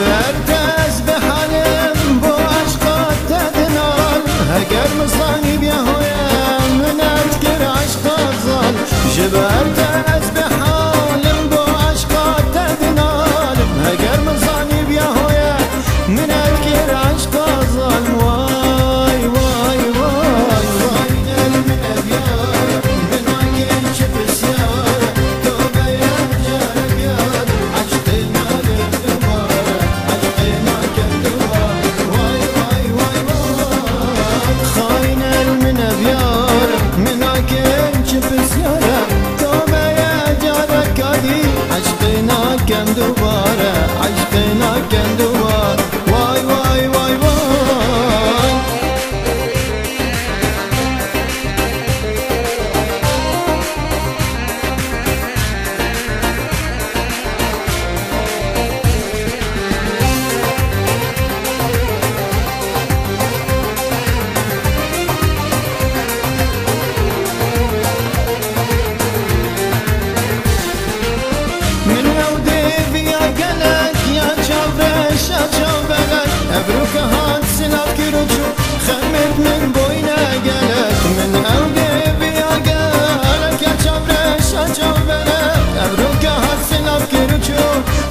ارتز به حالم با عشقات تدنال اگر مصانی بیا هویم منت گر عشقات زال جبرتز به حالم با عشقات تدنال اگر مصانی بیا هویم منت گر عشقات زال وای وای وای وای دل من ابیار من آگین چه بسیار تو بیان جارم یاد عشقی ناگم دوباره عشقی ناگم دوباره وای وای وای وای خاین من ابیار من آگین چه بسیار تو بیان جارم کادی عشقی ناگم دوباره عشقی ناگم دوباره وای وای وای وای من عودي يا قلق يا جابش يا جابلك ابروك هات سلاف كيروجو خمت من بوينا قلق من عودي يا قلق يا جابش يا جابلك ابروك هات سلاف كيروجو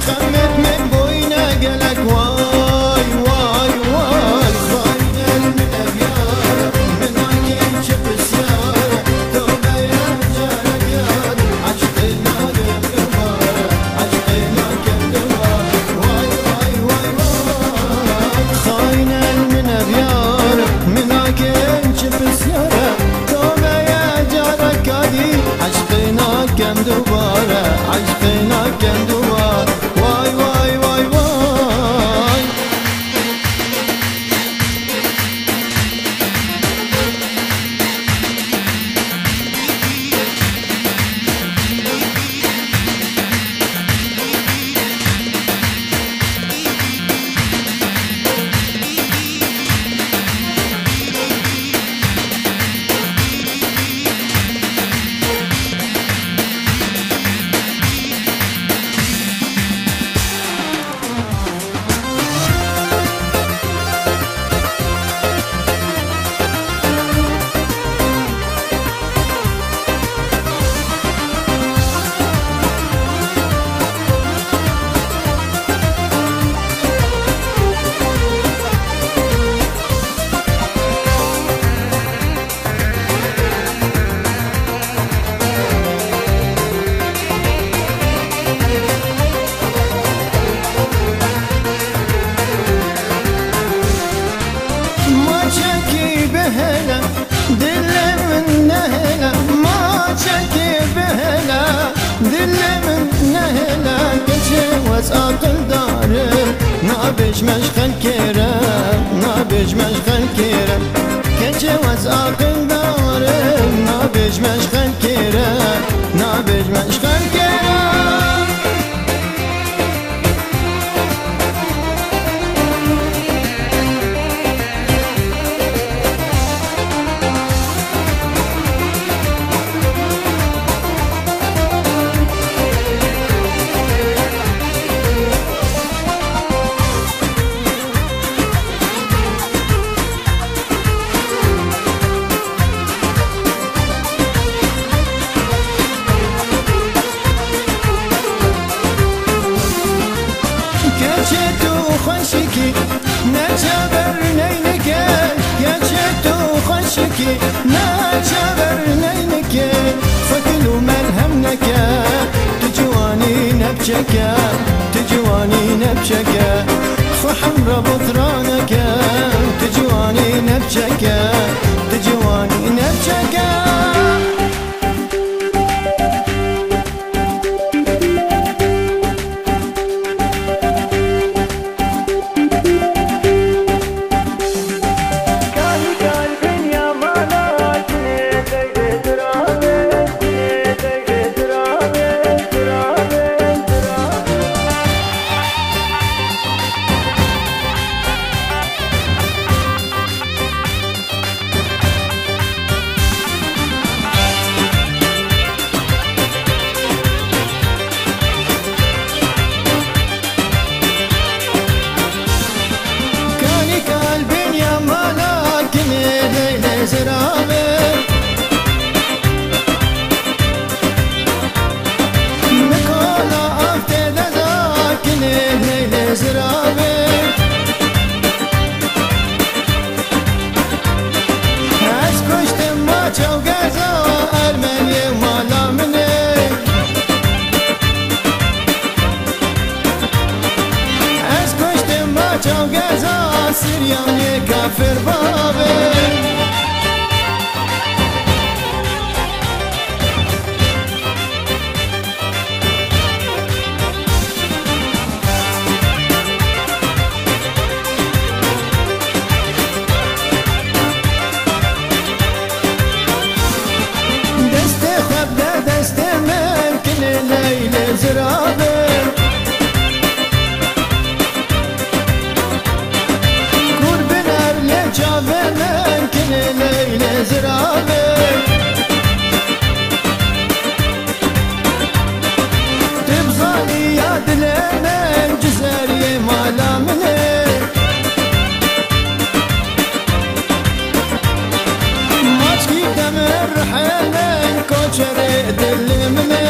خمت من بوينا قلق واي واي واي خاين من ابيار من عاقل شب السيار توبه يا جارك ياد عشقي ناقم دوباره عشقي ناقم دوباره واي واي واي واي خاين من ابيار من عاقل شب السيار توبه يا جارك يادي عشقي ناقم دوباره عشقي ناقم دوباره واي واي واي واي ما شكي بهلا دل من نهلا ما شكي بهلا دل من نهلا كشي وساقل دارم نابش مشخل كيرم نابش مشخل كيرم كشي وساقل دارم نابش مشخل كيرم نابش مشخل كيرم خشکی نجبر نینکه گچه تو خشکی نجبر نینکه فکلو ملهم نکه تجوانی نبچکه تجوانی نبچکه خحم ربطرانکه تجوانی نبچکه تجوانی نبچکه چاو گزا سریام یه کافر بابه زرابه قربن ارل جاوه من کنه لیل زرابه تبزانی یاد من جزری مالا منه ماچکی دمر رحلن کوچر دل منه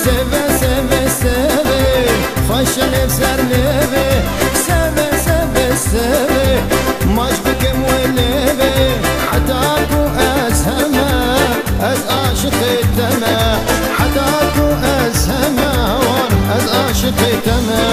Seve seve seve خوش لب سر لبه سeve seve seve ماش بكم ولبه حتى اكو اسهمه از عاشق تمه حتى اكو اسهمه از عاشق تمه